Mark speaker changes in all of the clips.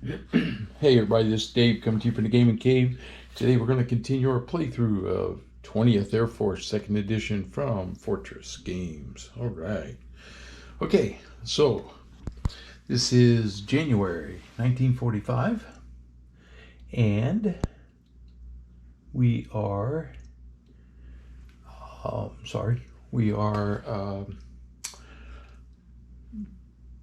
Speaker 1: Hey everybody, this is Dave coming to you from the Gaming Cave. Today we're going to continue our playthrough of 20th Air Force 2nd Edition from Fortress Games. Alright. Okay, so this is January 1945 and we are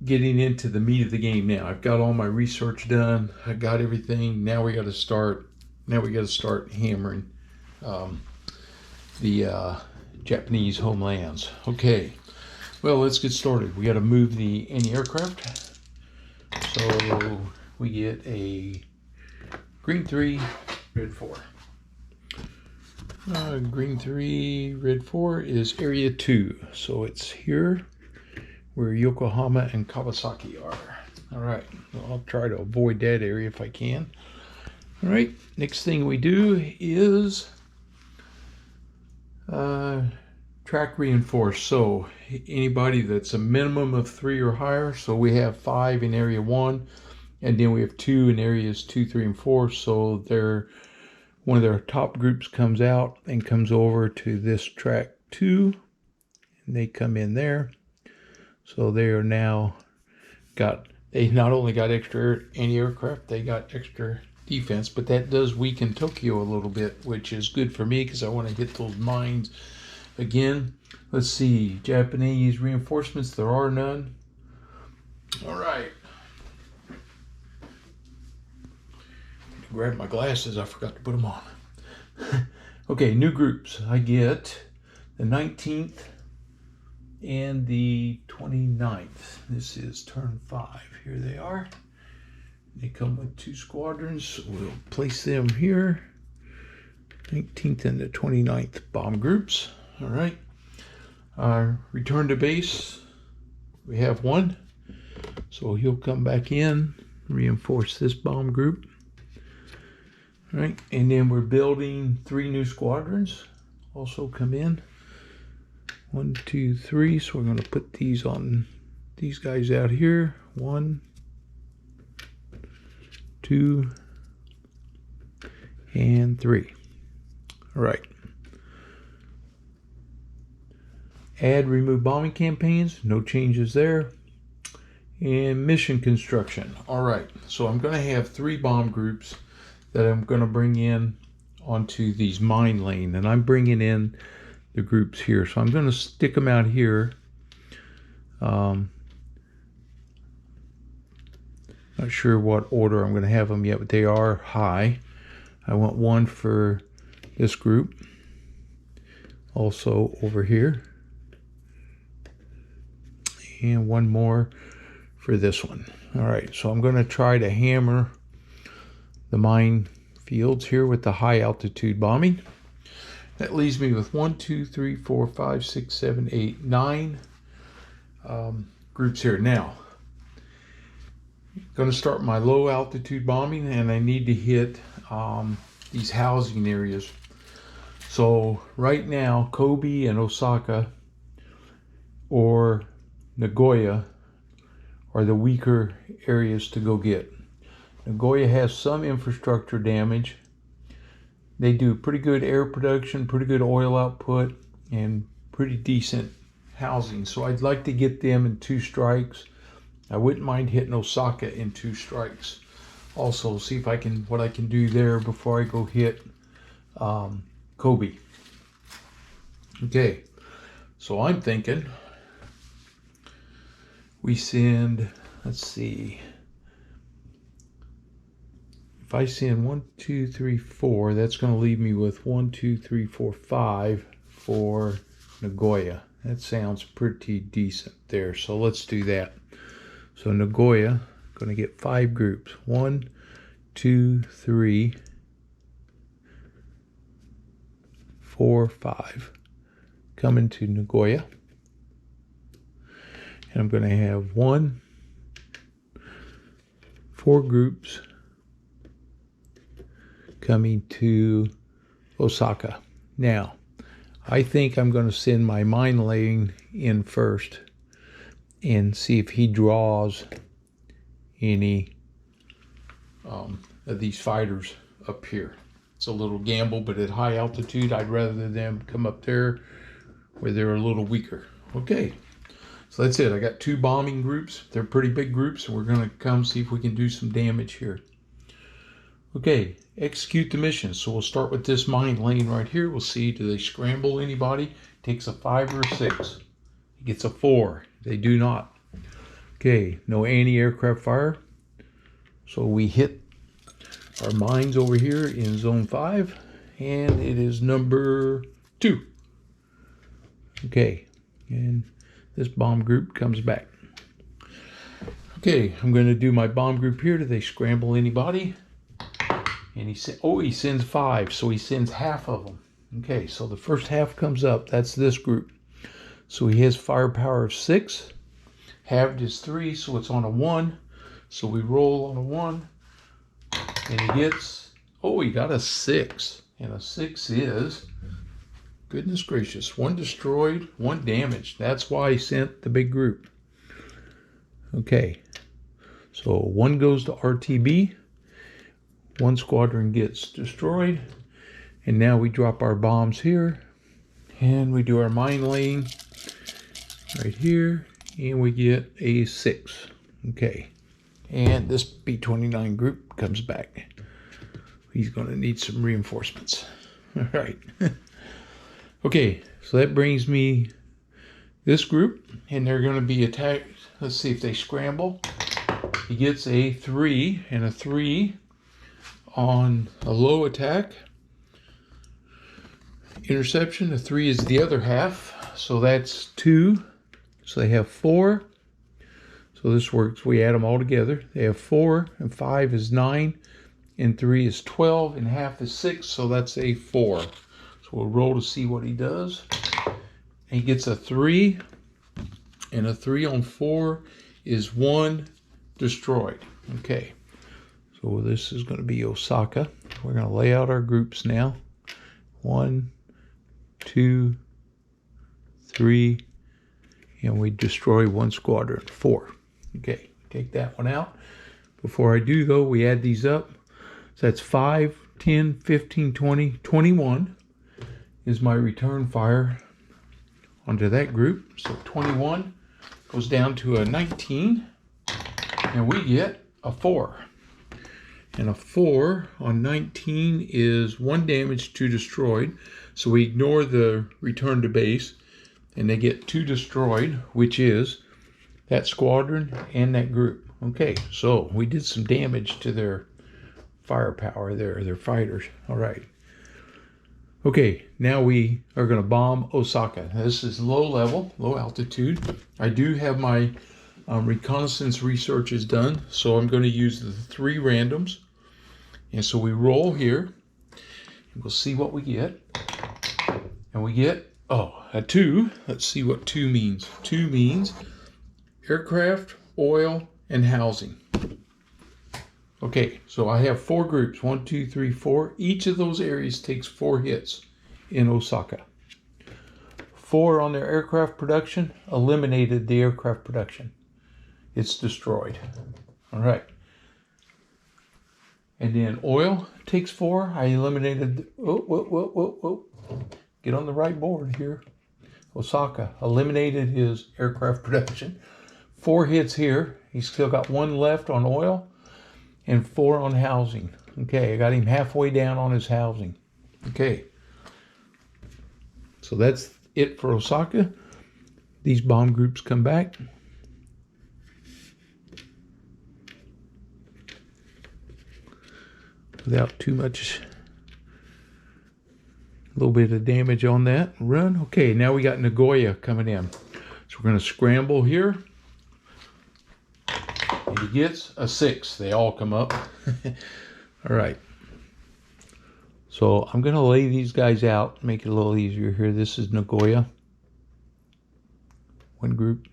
Speaker 1: getting into the meat of the game now. I've got all my research done. I got everything. Now we got to start hammering the Japanese homelands. Okay. Well, let's get started. We got to move the anti-aircraft. So we get a green 3, red 4. Green 3, red 4 is area 2. So it's here where Yokohama and Kawasaki are. All right, well, I'll try to avoid that area if I can. All right, next thing we do is track reinforce. So anybody that's a minimum of 3 or higher, so we have 5 in area 1, and then we have 2 in areas 2, 3, and 4. So one of their top groups comes out and comes over to this track 2, and they come in there. So they are now they not only got extra anti-aircraft, they got extra defense, but that does weaken Tokyo a little bit, which is good for me because I want to hit those mines again. Let's see, Japanese reinforcements, there are none. All right. Grab my glasses, I forgot to put them on. Okay, new groups. I get the 19th and the 29th. This is turn 5. Here they are. They come with 2 squadrons. So we'll place them here. 19th and the 29th bomb groups. All right. Return to base. We have 1. So he'll come back in, reinforce this bomb group. All right. And then we're building 3 new squadrons. Also come in. 1, 2, 3. So we're going to put these on these guys out here. 1, 2, and 3. All right. Add, remove bombing campaigns. No changes there. And mission construction. All right. So I'm going to have 3 bomb groups that I'm going to bring in onto these mine lane, and I'm bringing in the groups here. So I'm going to stick them out here. Not sure what order I'm going to have them yet, but they are high. I want 1 for this group. Also over here. And 1 more for this one. All right, so I'm going to try to hammer the mine fields here with the high altitude bombing. That leaves me with 1, 2, 3, 4, 5, 6, 7, 8, 9 groups here. Now, I'm going to start my low altitude bombing, and I need to hit these housing areas. So right now, Kobe and Osaka or Nagoya are the weaker areas to go get. Nagoya has some infrastructure damage. They do pretty good air production, pretty good oil output, and pretty decent housing. So I'd like to get them in 2 strikes. I wouldn't mind hitting Osaka in 2 strikes. Also, see if what I can do there before I go hit Kobe. Okay, so I'm thinking we send, let's see, if I send 1, 2, 3, 4, that's going to leave me with 1, 2, 3, 4, 5 for Nagoya. That sounds pretty decent there. So let's do that. So Nagoya, going to get 5 groups. 1, 2, 3, 4, 5. Coming to Nagoya. And I'm going to have 4 groups coming to Osaka. Now, I think I'm going to send my mine laying in first and see if he draws any of these fighters up here. It's a little gamble, but at high altitude, I'd rather them come up there where they're a little weaker. Okay, so that's it. I got 2 bombing groups. They're pretty big groups, and we're going to come see if we can do some damage here. Okay, execute the mission. So we'll start with this mine lane right here. We'll see, do they scramble anybody? Takes a 5 or a 6. He gets a 4. They do not. Okay, no anti-aircraft fire. So we hit our mines over here in zone 5, and it is number 2. Okay, and this bomb group comes back. Okay, I'm going to do my bomb group here. Do they scramble anybody? And he sends 5, so he sends half of them. Okay, so the first half comes up. That's this group. So he has firepower of 6. Halved is 3, so it's on a 1. So we roll on a 1. And he gets, he got a 6. And a 6 is, goodness gracious, 1 destroyed, 1 damaged. That's why he sent the big group. Okay, so 1 goes to RTB. 1 squadron gets destroyed. And now we drop our bombs here. And we do our mine lane right here. And we get a 6. Okay. And this B-29 group comes back. He's going to need some reinforcements. All right. Okay, so that brings me this group. And they're going to be attacked. Let's see if they scramble. He gets a 3 and a 3. On a low attack. Interception, a 3 is the other half. So that's 2. So they have 4. So this works. We add them all together. They have 4, and 5 is 9, and 3 is 12, and half is 6. So that's a 4. So we'll roll to see what he does. And he gets a 3, and a 3 on 4 is 1 destroyed. Okay. So this is going to be Osaka. We're going to lay out our groups now. 1, 2, 3, and we destroy 1 squadron. 4. Okay, take that one out. Before I do, though, we add these up. So that's 5, 10, 15, 20, 21 is my return fire onto that group. So 21 goes down to a 19, and we get a 4. And a 4 on 19 is 1 damage, 2 destroyed. So we ignore the return to base, and they get 2 destroyed, which is that squadron and that group. Okay, so we did some damage to their firepower there, their fighters. All right. Okay, now we are going to bomb Osaka. This is low level, low altitude. I do have my reconnaissance research is done, so I'm going to use the 3 randoms. And so we roll here, and we'll see what we get. And we get, a 2. Let's see what 2 means. 2 means aircraft, oil, and housing. Okay, so I have 4 groups. 1, 2, 3, 4. Each of those areas takes 4 hits in Osaka. 4 on their aircraft production, eliminated the aircraft production. It's destroyed. All right. And then oil takes 4. I eliminated, get on the right board here. Osaka eliminated his aircraft production. 4 hits here. He's still got 1 left on oil and 4 on housing. Okay, I got him halfway down on his housing. Okay. So that's it for Osaka. These bomb groups come back. Without too much, a little bit of damage on that. Run. Okay, now we got Nagoya coming in. So we're going to scramble here. And he gets a 6. They all come up. All right. So I'm going to lay these guys out, make it a little easier here. This is Nagoya. 1 group,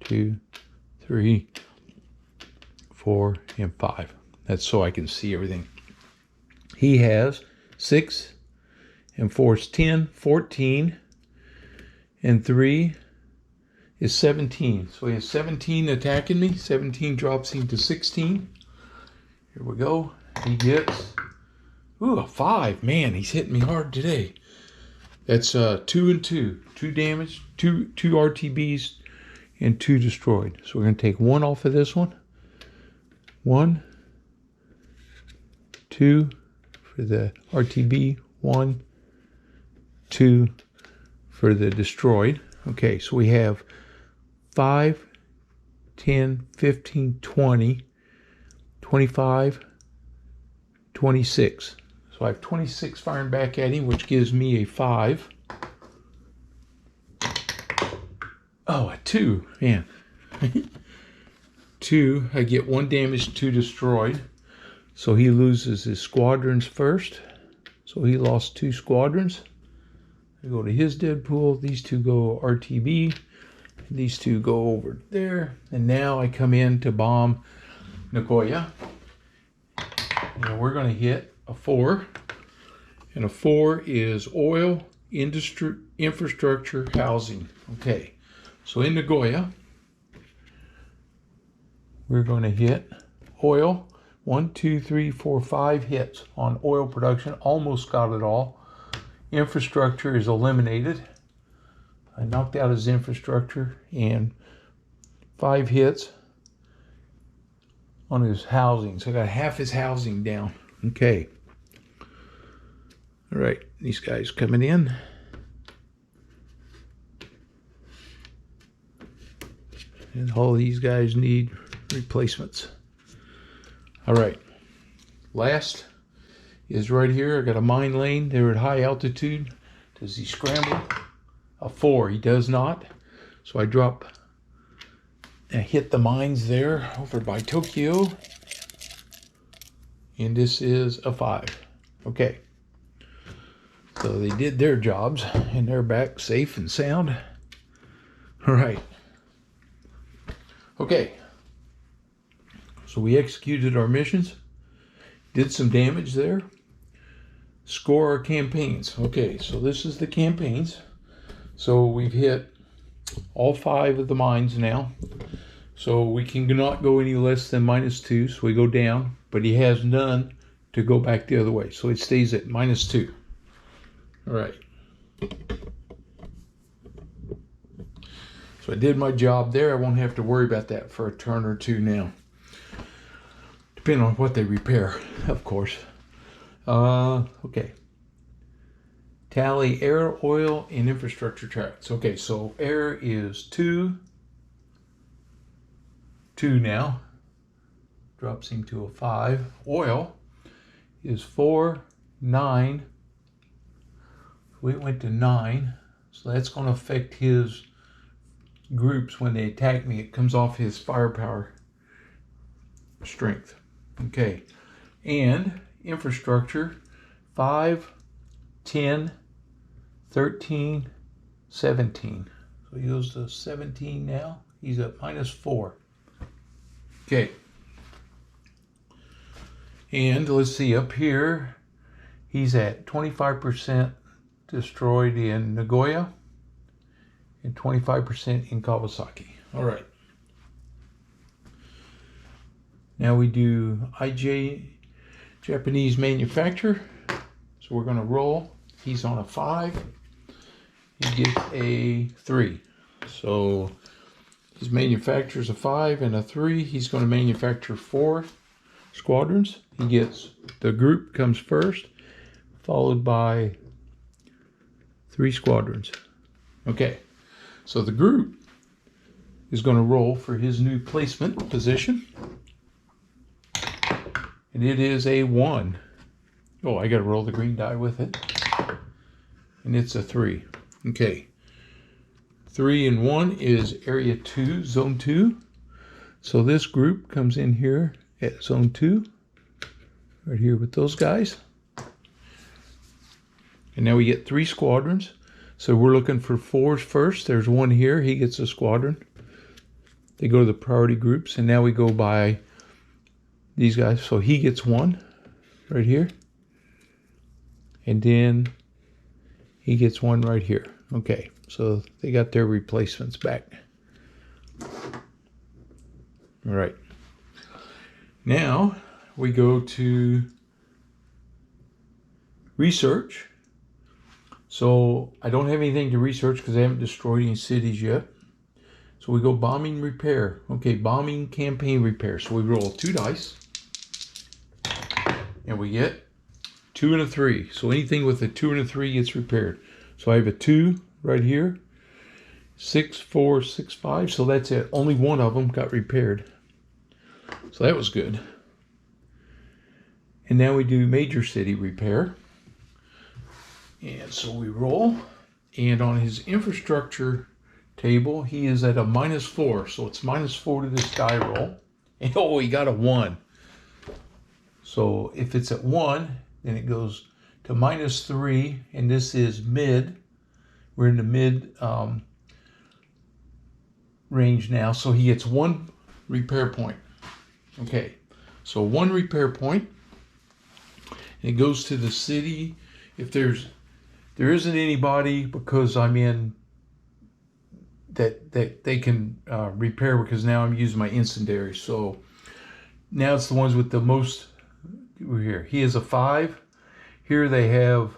Speaker 1: 2, 3, 4, and 5. That's so I can see everything. He has 6 and 4 is 10, 14, and 3 is 17. So he has 17 attacking me. 17 drops him to 16. Here we go. He gets, ooh, a 5. Man, he's hitting me hard today. That's 2 and 2. 2 damage, two RTBs, and 2 destroyed. So we're going to take 1 off of this one. 1, 2 for the RTB, 1, 2 for the destroyed. Okay, so we have 5, 10, 15, 20, 25, 26. So I have 26 firing back at him, which gives me a 5. Oh, a 2, man. 2, I get 1 damage, 2 destroyed. So he loses his squadrons first. So he lost 2 squadrons. I go to his Deadpool. These 2 go RTB. These 2 go over there. And now I come in to bomb Nagoya. And we're going to hit a 4. And a 4 is oil, industry, infrastructure, housing. Okay. So in Nagoya, we're going to hit oil. 1, 2, 3, 4, 5 hits on oil production. Almost got it all. Infrastructure is eliminated. I knocked out his infrastructure, and 5 hits on his housing. So I got half his housing down. Okay. All right, these guys coming in. And all these guys need replacements. All right, last is right here. I got a mine lane. They're at high altitude. Does he scramble? A 4, he does not. So I drop and hit the mines there over by Tokyo. And this is a 5. Okay. So they did their jobs and they're back safe and sound. All right. Okay. So we executed our missions, did some damage there, score our campaigns. Okay, so this is the campaigns. So we've hit all 5 of the mines now. So we can not go any less than -2, so we go down, but he has none to go back the other way. So it stays at -2. All right. So I did my job there. I won't have to worry about that for a turn or 2 now. Depending on what they repair, of course. Okay. Tally air, oil, and infrastructure tracts. Okay, so air is 2. 2 now. Drops him to a 5. Oil is 4, 9. We went to 9. So that's going to affect his groups when they attack me. It comes off his firepower strength. Okay, and infrastructure 5, 10, 13, 17. So he goes to 17 now. He's at -4. Okay, and let's see up here. He's at 25% destroyed in Nagoya and 25% in Kawasaki. All right. Now we do IJ, Japanese manufacturer. So we're going to roll. He's on a 5. He gets a 3. So his manufacturer's a 5 and a 3. He's going to manufacture 4 squadrons. He gets, the group comes first, followed by 3 squadrons. Okay, so the group is going to roll for his new placement position. And it is a 1. Oh, I got to roll the green die with it. And it's a 3. Okay. 3 and 1 is area 2, zone 2. So this group comes in here at zone 2. Right here with those guys. And now we get 3 squadrons. So we're looking for 4s first. There's 1 here. He gets a squadron. They go to the priority groups. And now we go by these guys. So he gets 1 right here. And then he gets 1 right here. Okay, so they got their replacements back. All right. Now we go to research. So I don't have anything to research because I haven't destroyed any cities yet. So we go bombing repair. Okay, bombing campaign repair. So we roll 2 dice. And we get 2 and a 3. So anything with a 2 and a 3 gets repaired. So I have a 2 right here. 6, 4, 6, 5. So that's it. Only one of them got repaired. So that was good. And now we do major city repair. And so we roll. And on his infrastructure table, he is at a -4. So it's -4 to this die roll. And oh, he got a 1. So if it's at 1, then it goes to -3. And this is mid. We're in the mid range now. So he gets 1 repair point. Okay. So 1 repair point. And it goes to the city. If there isn't anybody, because I'm in that they can repair, because now I'm using my incendiary. So now it's the ones with the most. Here he is a 5. Here they have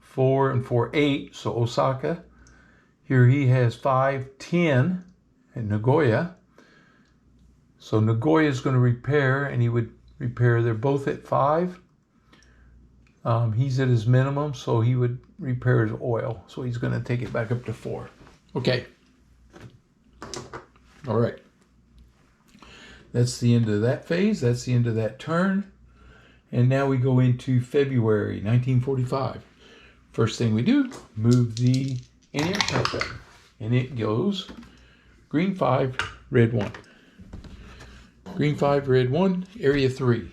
Speaker 1: 4 and 4, 8. So Osaka. Here he has 5, 10, and Nagoya. So Nagoya is going to repair, and he would repair. They're both at 5. He's at his minimum, so he would repair his oil. So he's going to take it back up to 4. Okay. All right. That's the end of that phase. That's the end of that turn. And now we go into February 1945. First thing we do, move the anti-aircraft weapon. And it goes green 5, red 1. Green 5, red 1, area 3.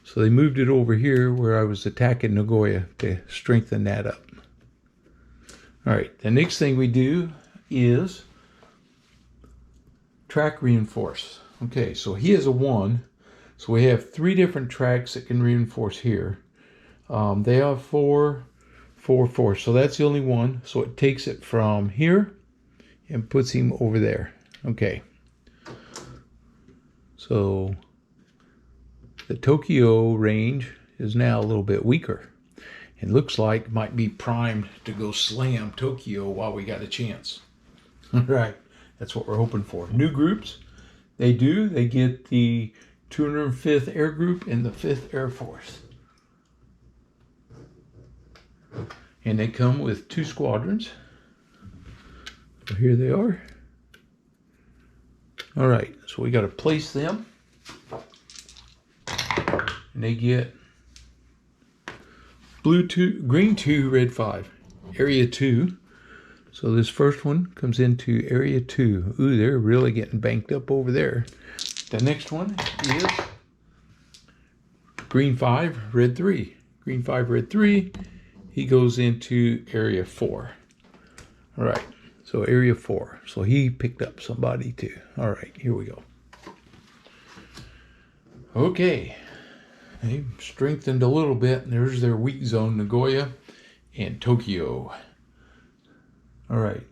Speaker 1: So they moved it over here where I was attacking Nagoya to strengthen that up. All right, the next thing we do is track reinforce. Okay, so he has a 1. So we have 3 different tracks that can reinforce here. They have 4, 4, 4. So that's the only one. So it takes it from here and puts him over there. Okay. So the Tokyo range is now a little bit weaker. It looks like it might be primed to go slam Tokyo while we got a chance. All right. That's what we're hoping for. New groups. They get the 205th Air Group and the 5th Air Force. And they come with 2 squadrons. So here they are. All right, so we got to place them. And they get blue 2, green 2, red 5. Area 2. So this first one comes into area 2. Ooh, they're really getting banked up over there. The next one is green 5, red 3. Green 5, red 3. He goes into area 4. All right, so area 4. So he picked up somebody too. All right, here we go. Okay, they strengthened a little bit. And there's their weak zone, Nagoya and Tokyo. All right,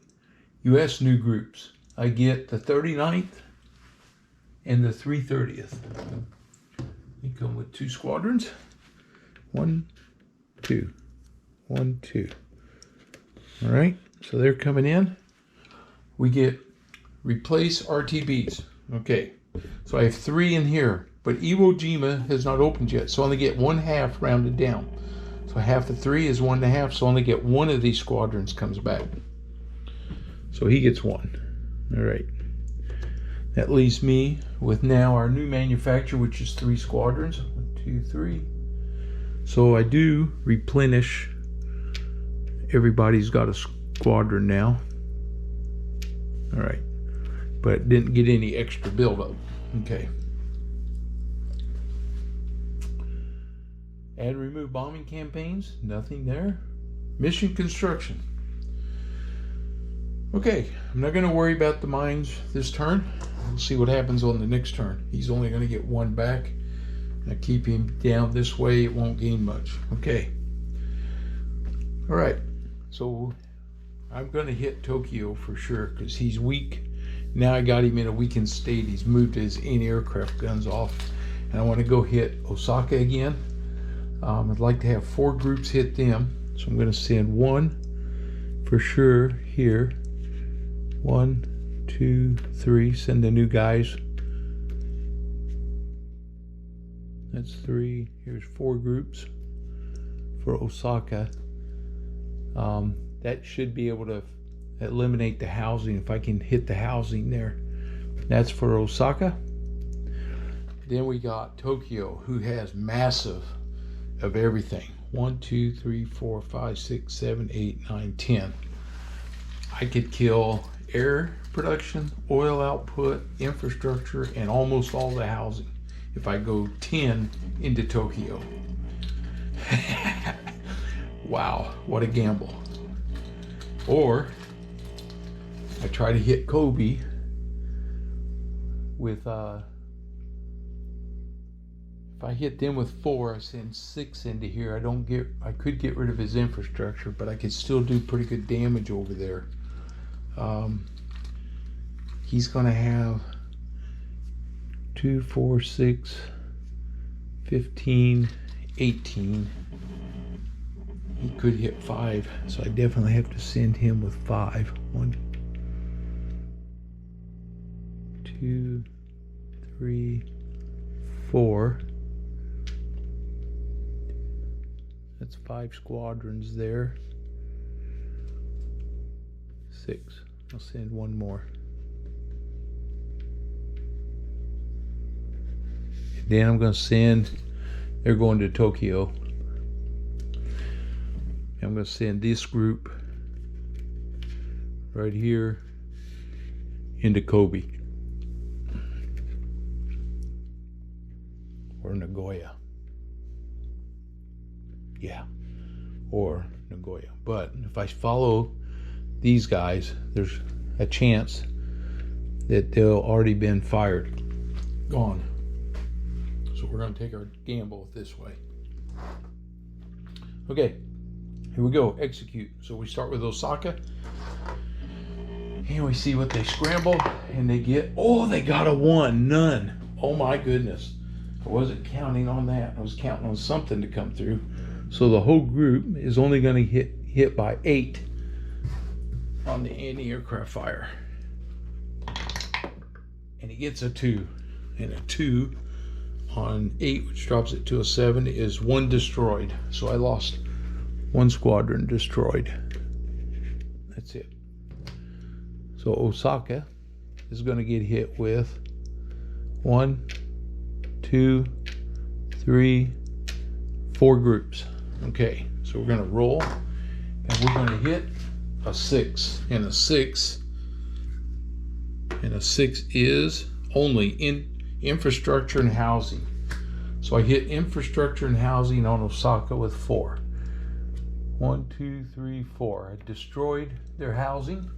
Speaker 1: U.S. new groups. I get the 39th and the 330th. They come with 2 squadrons. 1, 2. 1, 2. All right, so they're coming in. We get replace RTBs. Okay, so I have 3 in here, but Iwo Jima has not opened yet, so I only get 1/2 rounded down. So half of 3 is 1.5, so I only get 1 of these squadrons comes back. So he gets 1. All right. That leaves me with now our new manufacturer, which is 3 squadrons. 1, 2, 3. So I do replenish. Everybody's got a squadron now. All right. But didn't get any extra buildup. Okay. Add and remove bombing campaigns. Nothing there. Mission construction. Okay, I'm not going to worry about the mines this turn. We'll see what happens on the next turn. He's only going to get 1 back. I keep him down this way, it won't gain much. Okay. All right, so I'm going to hit Tokyo for sure because he's weak. Now I got him in a weakened state. He's moved his anti-aircraft guns off. and I want to go hit Osaka again. I'd like to have 4 groups hit them, so I'm going to send 1 for sure here. 1, 2, 3. Send the new guys. That's 3. Here's 4 groups for Osaka. That should be able to eliminate the housing if I can hit the housing there. That's for Osaka. Then we got Tokyo, who has massive of everything. 1, 2, 3, 4, 5, 6, 7, 8, 9, 10. I could kill air production, oil output, infrastructure, and almost all the housing if I go 10 into Tokyo. Wow, what a gamble. Or I try to hit Kobe with if I hit them with 4, I send 6 into here. I could get rid of his infrastructure, but I could still do pretty good damage over there. He's gonna have 2, 4, 6, 15, 18. He could hit 5, so I definitely have to send him with 5. 1, 2, 3, 4. That's 5 squadrons there. 6. I'll send 1 more. And then I'm going to send, they're going to Tokyo. I'm going to send this group right here into Kobe or Nagoya. Yeah, or Nagoya. But if I follow these guys, there's a chance that they'll already been fired, gone. So we're going to take our gamble this way. Okay. Here we go, execute. So we start with Osaka. And we see what they scramble. And they get, oh, they got a 1, none. Oh my goodness. I wasn't counting on that. I was counting on something to come through. So the whole group is only going to get hit by 8 on the anti-aircraft fire. And he gets a 2. And a 2 on 8, which drops it to a 7, is 1 destroyed. So I lost 1 squadron destroyed. That's it. So Osaka is going to get hit with 1, 2, 3, 4 groups. Okay, so we're going to roll, and we're going to hit a 6. And a 6 is only in infrastructure and housing. So I hit infrastructure and housing on Osaka with 4. 1, 2, 3, 4. I destroyed their housing,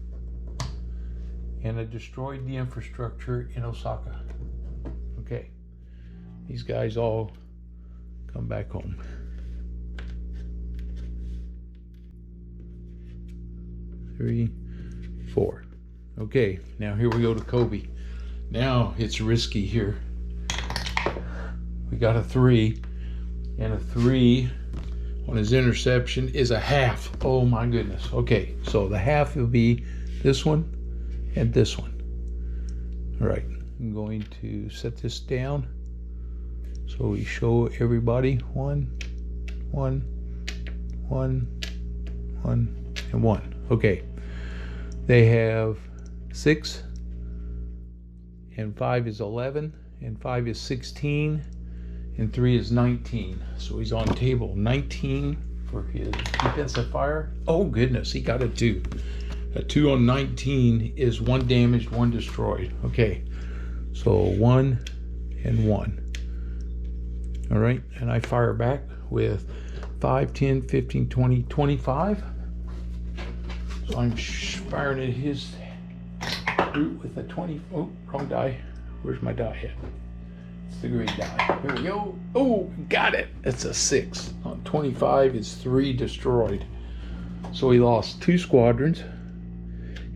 Speaker 1: and I destroyed the infrastructure in Osaka. Okay, these guys all come back home. 3, 4. Okay, now here we go to Kobe. Now it's risky here. We got a 3, and a 3 on his interception is a half. Oh my goodness. Okay, so the half will be this one and this one. All right, I'm going to set this down so we show everybody 1, 1, 1, 1, and 1. Okay, they have 6, and 5 is 11, and 5 is 16, and 3 is 19. So he's on table 19 for his defensive fire. Oh goodness, he got a 2. A 2 on 19 is 1 damaged, 1 destroyed. Okay, so 1 and 1. All right, and I fire back with 5, 10, 15, 20, 25. So I'm firing at his group with a 20. Oh, wrong die. Where's my die at? It's the green die. Here we go. Oh, got it. It's a 6. On 25 is 3 destroyed. So he lost 2 squadrons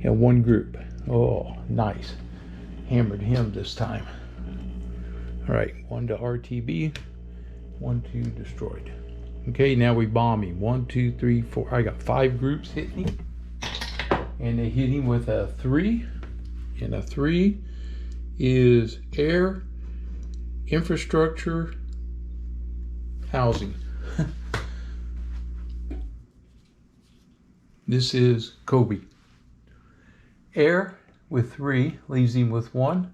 Speaker 1: and 1 group. Oh, nice. Hammered him this time. All right, 1 to RTB, 1, 2 destroyed. Okay, now we bomb him. 1, 2, 3, 4. I got 5 groups hitting him. And they hit him with a 3. And a 3 is air, infrastructure, housing. This is Kobe. Air with 3 leaves him with 1.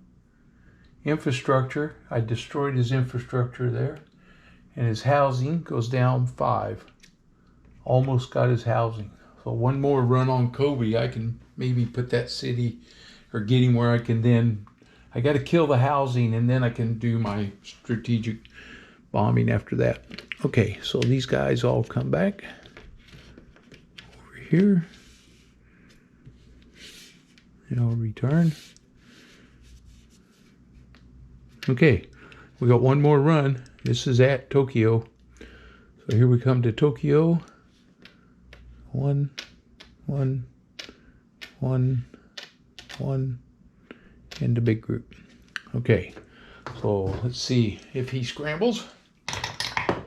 Speaker 1: Infrastructure, I destroyed his infrastructure there. And his housing goes down 5. Almost got his housing. So one more run on Kobe, I can maybe put that city or get him where I can then, I got to kill the housing and then I can do my strategic bombing after that. Okay, so these guys all come back over here. And I'll return. Okay, we got one more run. This is at Tokyo. So here we come to Tokyo. 1, 1, 1, 1, and the big group. Okay, so let's see if he scrambles.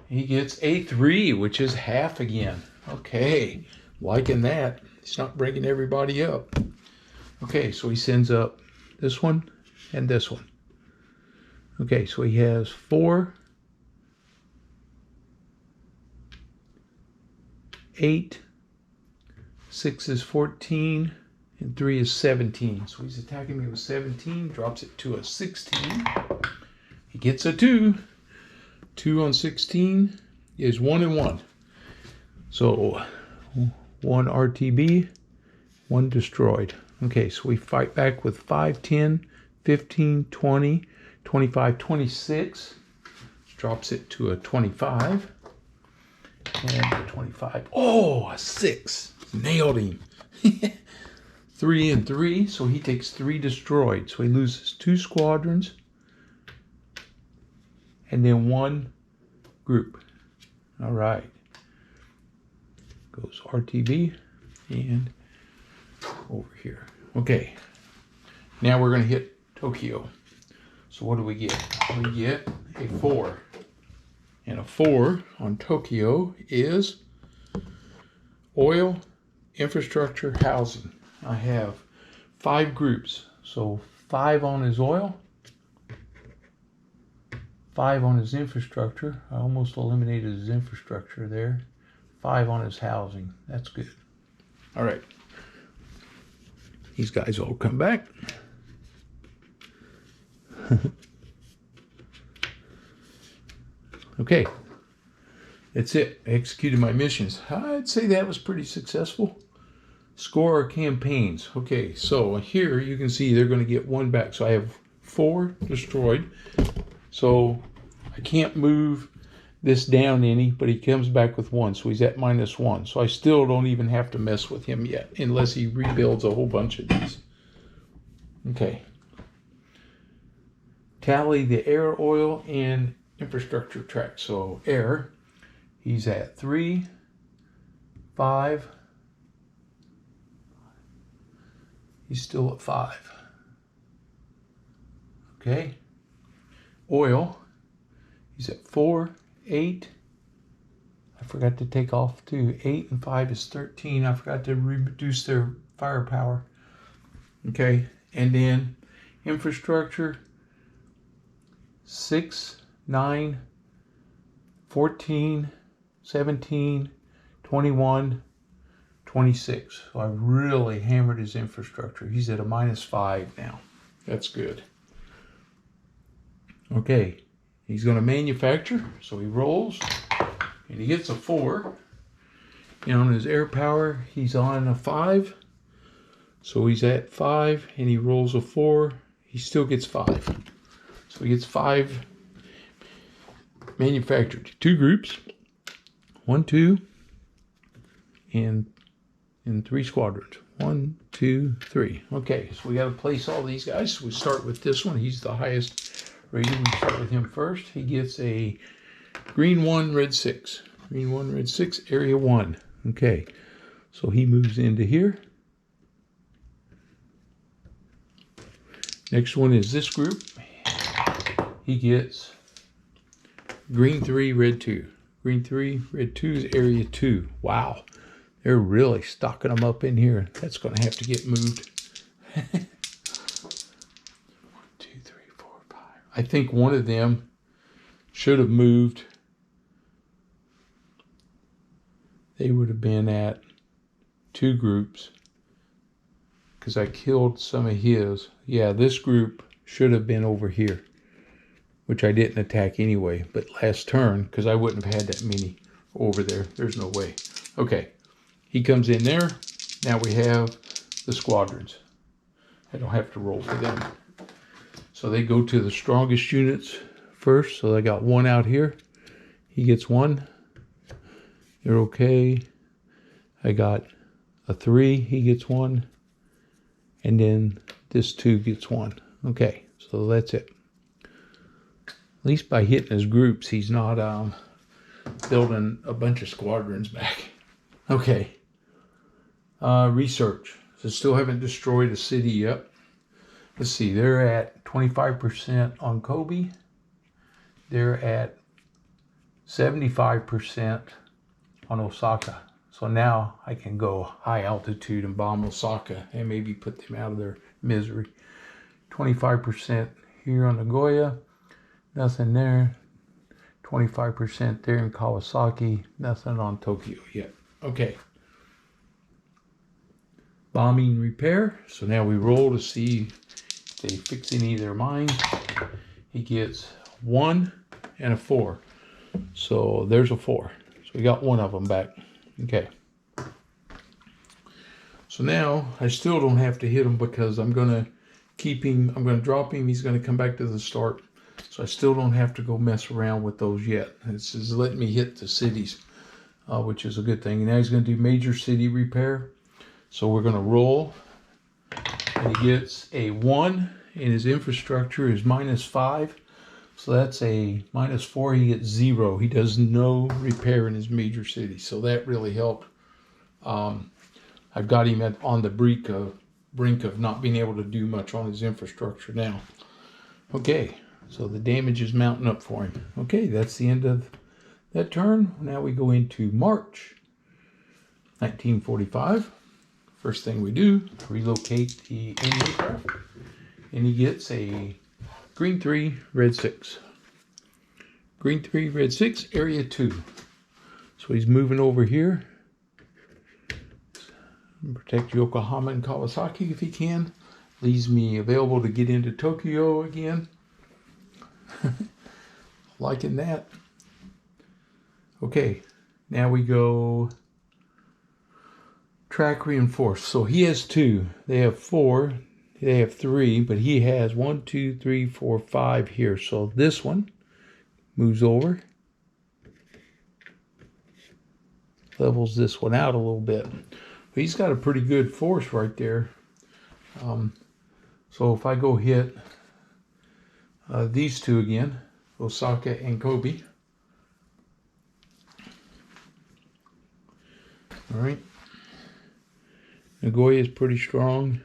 Speaker 1: He gets a 3, which is half again. Okay, liking that. He's not bringing everybody up. Okay, so he sends up this one and this one. Okay, so he has 4, 8, 6 is 14, and 3 is 17. So he's attacking me with 17, drops it to a 16. He gets a 2. 2 on 16 is 1 and 1. So 1 RTB, 1 destroyed. Okay, so we fight back with 5, 10, 15, 20, 25, 26. Drops it to a 25. And a 25. Oh, a 6. Nailed him. 3 and 3, so he takes 3 destroyed. So he loses 2 squadrons. And then 1 group. All right. Goes RTB and over here. Okay. Now we're going to hit Tokyo. So what do we get? We get a 4. And a 4 on Tokyo is oil, infrastructure, housing. I have 5 groups. So 5 on his oil, 5 on his infrastructure. I almost eliminated his infrastructure there. 5 on his housing. That's good. All right. These guys all come back. Okay. That's it. I executed my missions. I'd say that was pretty successful. Score campaigns. Okay, so here you can see they're going to get 1 back. So I have 4 destroyed. So I can't move this down any, but he comes back with 1. So he's at -1. So I still don't even have to mess with him yet, unless he rebuilds a whole bunch of these. Okay. Tally the air, oil, and infrastructure track. So air, he's at 3, 5. He's still at 5. Okay. Oil, he's at 4, 8. I forgot to take off 2. 8 and 5 is 13. I forgot to reduce their firepower. Okay. And then infrastructure, 6, 9, 14, 17, 21, 26. So I really hammered his infrastructure. He's at a -5 now. That's good. Okay, he's going to manufacture. So he rolls, and he gets a 4. And on his air power, he's on a 5. So he's at 5, and he rolls a 4. He still gets 5. So he gets 5 manufactured. 2 groups, 1, 2, and 3 squadrons. 1, 2, 3. Okay, so we got to place all these guys. So we start with this one. He's the highest rated. We start with him first. He gets a green 1, red 6. Green 1, red 6, area 1. Okay, so he moves into here. Next one is this group. he gets green 3, red 2. Green 3, red 2 is area 2. Wow. They're really stocking them up in here. That's going to have to get moved. 1, 2, 3, 4, 5. I think one of them should have moved. They would have been at 2 groups because I killed some of his. Yeah, this group should have been over here, which I didn't attack anyway. But last turn, because I wouldn't have had that many over there. There's no way. Okay, he comes in there. Now we have the squadrons. I don't have to roll for them. So they go to the strongest units first. So I got 1 out here. He gets 1. They're okay. I got a 3. He gets 1. And then this 2 gets 1. Okay, so that's it. At least by hitting his groups, he's not building a bunch of squadrons back. Okay. Research. So still haven't destroyed a city yet. Let's see, they're at 25% on Kobe. They're at 75% on Osaka. So now I can go high altitude and bomb Osaka and maybe put them out of their misery. 25% here on Nagoya. Nothing there. 25% there in Kawasaki. Nothing on Tokyo yet. Okay. Bombing repair. So now we roll to see if they fix any of their mines. He gets 1 and a 4. So there's a 4. So we got 1 of them back. Okay. So now I still don't have to hit him because I'm going to keep him. I'm going to drop him. He's going to come back to the start. So I still don't have to go mess around with those yet. This is letting me hit the cities, which is a good thing. And now he's going to do major city repair. So we're going to roll. And he gets a 1. And his infrastructure is -5. So that's a -4. He gets 0. He does no repair in his major city. So that really helped. I've got him on the brink of not being able to do much on his infrastructure now. Okay, so the damage is mounting up for him. Okay, that's the end of that turn. Now we go into March 1945. First thing we do, relocate the enemy craft. And he gets a green 3, red 6. Green 3, red 6, area 2. So he's moving over here. Protect Yokohama and Kawasaki if he can. Leaves me available to get into Tokyo again. Liking that. Okay, now we go track reinforced. So he has 2. They have 4. They have 3, but he has 1, 2, 3, 4, 5 here. So this one moves over. Levels this one out a little bit. But he's got a pretty good force right there. So if I go hit these 2 again, Osaka and Kobe. All right. Nagoya is pretty strong.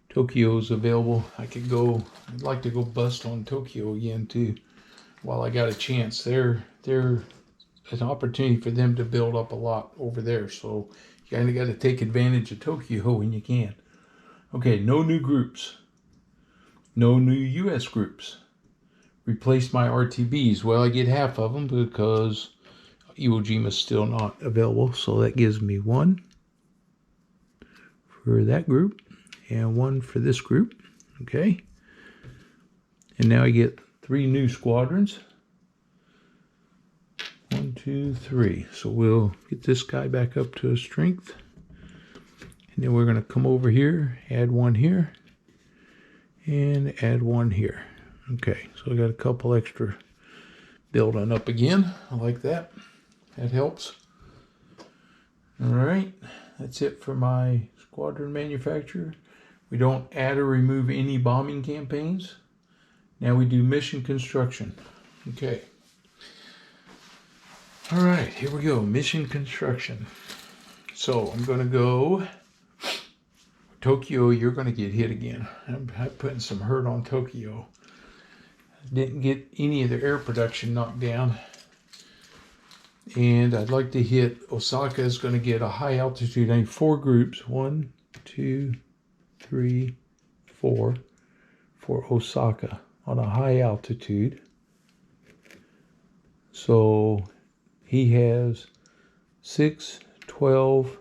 Speaker 1: Tokyo is available. I'd like to go bust on Tokyo again too. While I got a chance, they're an opportunity for them to build up a lot over there. So you kind of got to take advantage of Tokyo when you can. Okay, no new groups. No new U.S. groups. Replace my RTBs. Well, I get half of them because Iwo Jima is still not available. So that gives me 1 for that group and 1 for this group. Okay. And now I get 3 new squadrons. 1, 2, 3. So we'll get this guy back up to his strength. And then we're going to come over here, add 1 here, and add 1 here. Okay, so I got a couple extra building up again. I like that. That helps. All right, that's it for my squadron manufacturer. We don't add or remove any bombing campaigns. Now we do mission construction. Okay. All right, here we go. Mission construction. So I'm going to go Tokyo. You're going to get hit again. I'm putting some hurt on Tokyo. Didn't get any of their air production knocked down. And I'd like to hit Osaka is going to get a high altitude. I need 4 groups. 1, 2, 3, 4 for Osaka on a high altitude. So he has 6, 12,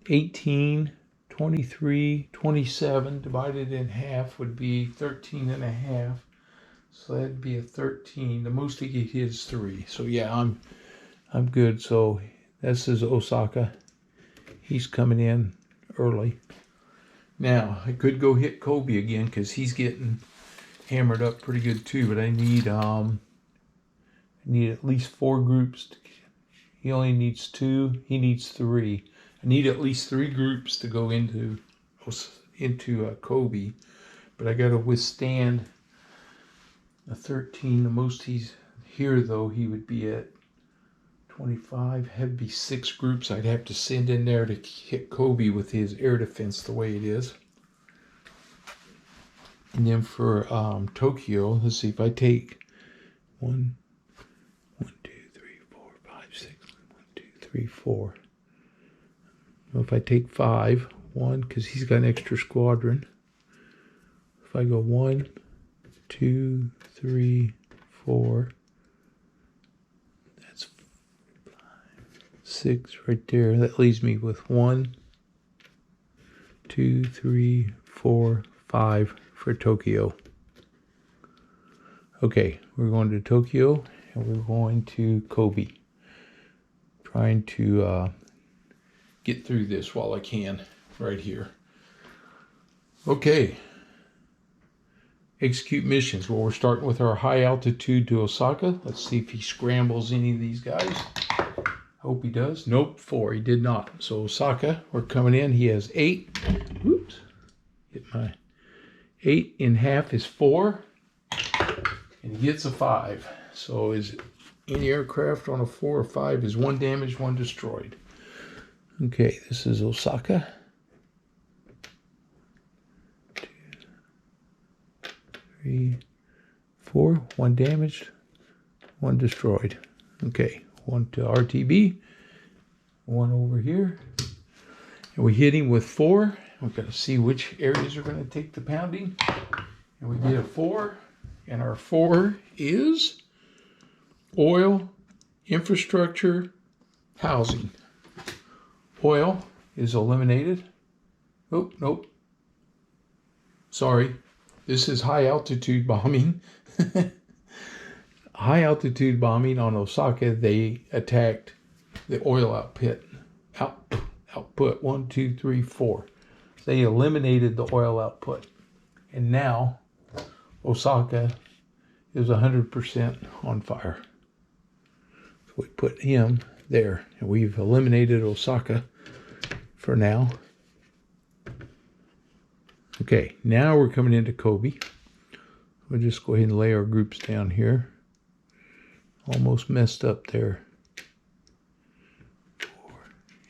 Speaker 1: 18, 23, 27 divided in half would be 13 and a half. So that'd be a 13. The most he could hit is 3. So yeah, I'm good. So this is Osaka. He's coming in early. Now I could go hit Kobe again because he's getting hammered up pretty good too. But I need at least 4 groups. He only needs 2. He needs 3. I need at least 3 groups to go into Kobe. But I got to withstand a 13. The most he's here though, he would be at 25. Had to be 6 groups I'd have to send in there to hit Kobe with his air defense the way it is. And then for Tokyo, let's see if I take 1, 2, 3, 4, 5, 6, 1, 2, 3, 4. Well, if I take 5, 1, because he's got an extra squadron. If I go 1, 2, 3, 4, that's 5, 6 right there. That leaves me with 1, 2, 3, 4, 5 for Tokyo. Okay, we're going to Tokyo and we're going to Kobe. Trying to get through this while I can right here. Okay. Execute missions. Well, we're starting with our high altitude to Osaka. Let's see if he scrambles any of these guys. Hope he does. Nope, 4. He did not. So Osaka, we're coming in. He has 8. Whoops. Hit my 8 in half is 4. And he gets a 5. So is any aircraft on a 4 or 5 is 1 damaged, 1 destroyed. Okay, this is Osaka. 2, 3, 4. 1 damaged, 1 destroyed. Okay, 1 to RTB. 1 over here. And we hit him with 4. We've got to see which areas are going to take the pounding. And we get a 4. And our 4 is oil, infrastructure, housing. Oil is eliminated. Oh, nope. Sorry. This is high altitude bombing. High altitude bombing on Osaka, they attacked the oil output. 1, 2, 3, 4. They eliminated the oil output. And now Osaka is 100% on fire. So we put him there. And we've eliminated Osaka for now. Okay, now we're coming into Kobe. We'll just go ahead and lay our groups down here. Almost messed up there. 4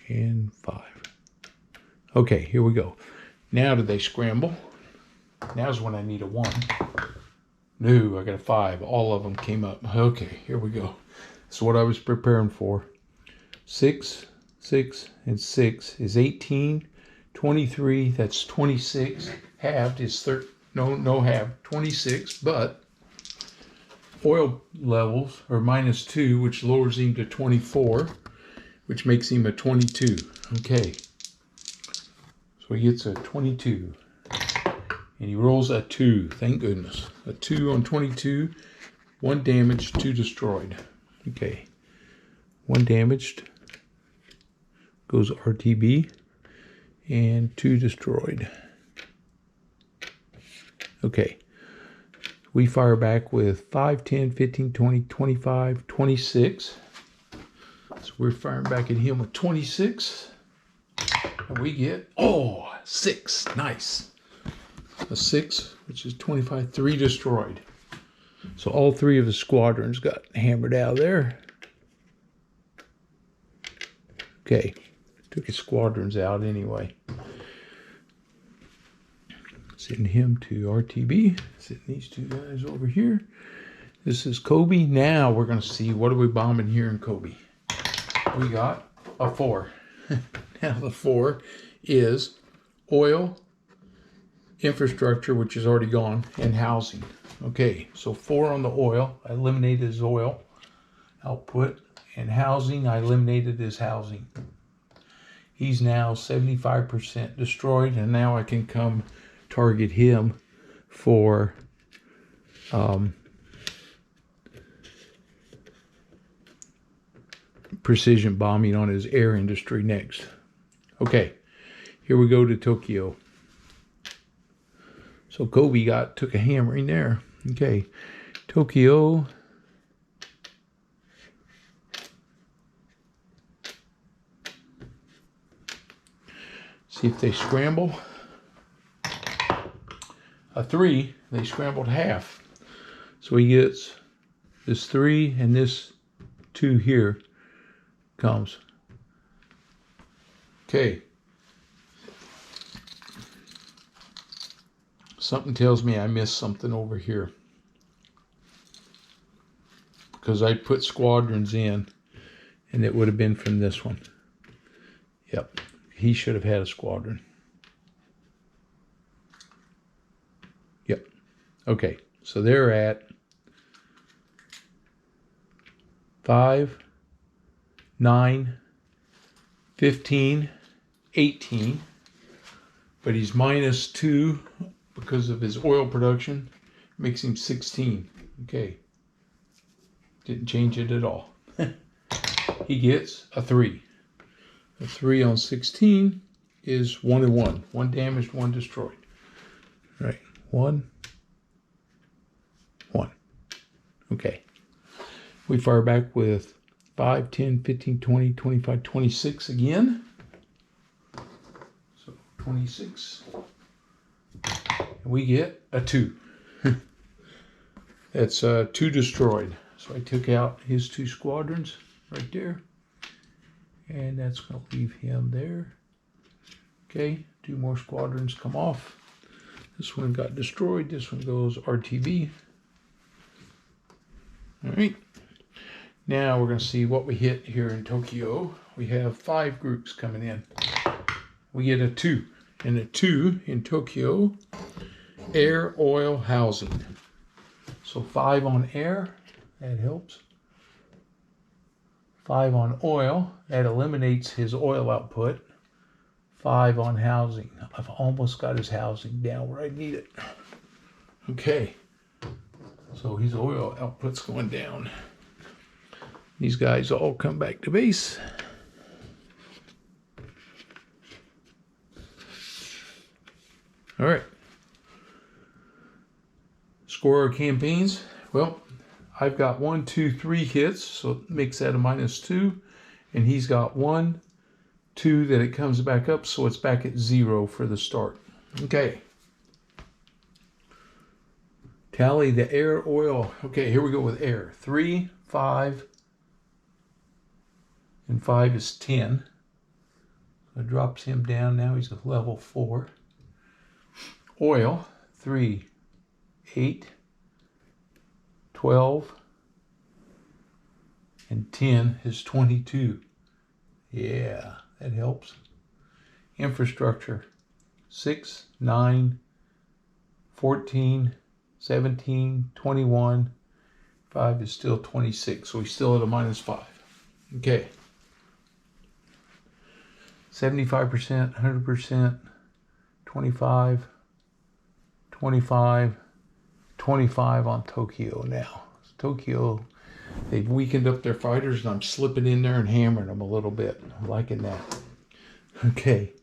Speaker 1: and 5. Okay, here we go. Now do they scramble? Now's when I need a 1. No, I got a 5. All of them came up. Okay, here we go. That's what I was preparing for. 6, 6, and 6 is 18. 23, that's 26. Halved is no halved, 26. But oil levels are -2, which lowers him to 24, which makes him a 22. Okay. So he gets a 22. And he rolls a 2. Thank goodness. A 2 on 22. 1 damaged, 2 destroyed. Okay. 1 damaged. Goes RTB. And 2 destroyed. Okay. We fire back with 5, 10, 15, 20, 25, 26. So we're firing back at him with 26. And we get, 6. Nice. A 6, which is 25, 3 destroyed. So all 3 of the squadrons got hammered out of there. Okay. Took his squadrons out anyway. Send him to RTB. Send these two guys over here. This is Kobe. Now we're going to see what are we bombing here in Kobe. We got a 4. Now the 4 is oil, infrastructure, which is already gone, and housing. Okay, so 4 on the oil. I eliminated his oil output. And housing, I eliminated his housing. He's now 75% destroyed, and now I can come target him for precision bombing on his air industry next. Okay, here we go to Tokyo. So Kobe took a hammering there. Okay, Tokyo. See if they scramble. A 3, they scrambled half. So he gets this 3 and this 2 here comes. Okay. Something tells me I missed something over here. Because I put squadrons in and it would have been from this one. Yep. He should have had a squadron. Yep. Okay. So they're at 5, 9, 15, 18. But he's minus 2 because of his oil production. Makes him 16. Okay. Didn't change it at all. He gets a 3. A 3 on 16 is 1 and 1. 1 damaged, 1 destroyed. Right. 1. 1. Okay. We fire back with 5, 10, 15, 20, 25, 26 again. So 26. And we get a 2. That's 2 destroyed. So I took out his 2 squadrons right there. And that's going to leave him there. Okay, 2 more squadrons come off. This one got destroyed. This one goes RTB. All right. Now we're going to see what we hit here in Tokyo. We have 5 groups coming in. We get a 2. And a 2 in Tokyo, air, oil, housing. So 5 on air. That helps. 5 on oil, that eliminates his oil output. 5 on housing. I've almost got his housing down where I need it. Okay, so his oil output's going down. These guys all come back to base. All right. Score our campaigns. Well, I've got 1, 2, 3 hits, so it makes that a -2. And he's got 1, 2 that it comes back up, so it's back at 0 for the start. Okay. Tally the air, oil. Okay, here we go with air. 3, 5, and 5 is 10. So it drops him down. Now he's at level 4. Oil, 3, 8, 12, and 10 is 22. Yeah, that helps. Infrastructure, 6, 9, 14, 17, 21. 5 is still 26, so he's still at a -5. Okay. 75%, 100%, 25, 25, 25 on Tokyo now. Tokyo, they've weakened up their fighters, and I'm slipping in there and hammering them a little bit. I'm liking that. Okay.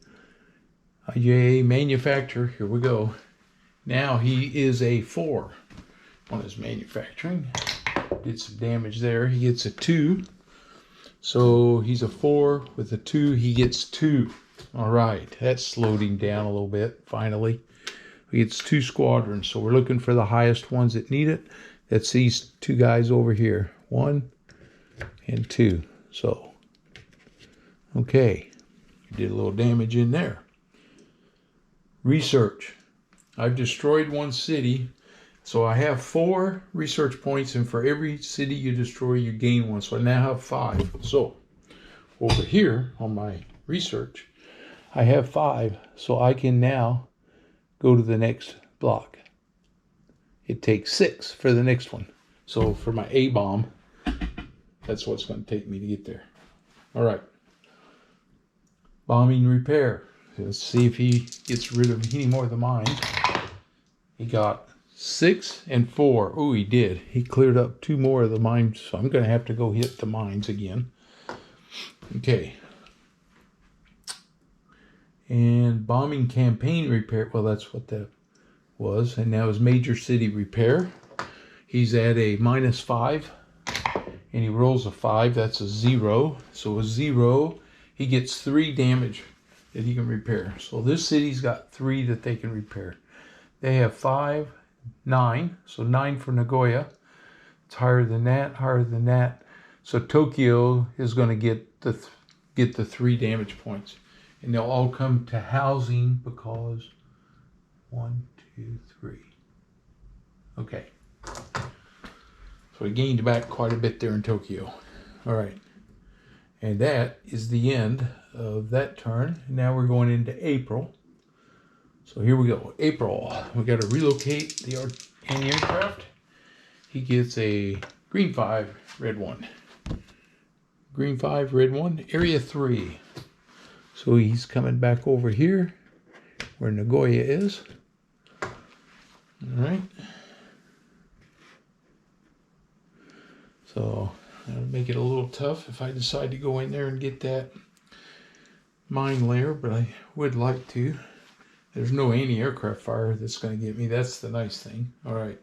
Speaker 1: IJA manufacturer, here we go. Now he is a 4 on his manufacturing. Did some damage there. He gets a 2. So he's a 4 with a 2. He gets 2. All right. That slowed him down a little bit, finally. He gets 2 squadrons. So we're looking for the highest ones that need it. That's these 2 guys over here. 1 and 2. So, okay. Did a little damage in there. Research. I've destroyed one city. So I have 4 research points, and for every city you destroy, you gain 1. So I now have 5. So over here on my research, I have 5. So I can now go to the next block. It takes 6 for the next one. So for my A bomb, that's what it's going to take me to get there. All right. Bombing repair. Let's see if he gets rid of any more of the mines. He got 6 and 4. Oh, he did. He cleared up 2 more of the mines, so I'm going to have to go hit the mines again. Okay. And bombing campaign repair. Well, that's what that was. And now his major city repair. He's at a -5. And he rolls a 5. That's a 0. So a 0, he gets 3 damage that he can repair. So this city's got 3 that they can repair. They have 5, 9. So 9 for Nagoya. It's higher than that, higher than that. So Tokyo is going to get the 3 damage points. And they'll all come to housing because 1, 2, 3. Okay. So he gained back quite a bit there in Tokyo. All right. And that is the end of that turn. Now we're going into April. So here we go. April. We got to relocate the anti-aircraft. He gets a green 5, red 1. Green 5, red 1. Area 3. So he's coming back over here where Nagoya is. All right. So that'll make it a little tough if I decide to go in there and get that mine layer, but I would like to. There's no anti-aircraft fire that's going to get me. That's the nice thing. All right.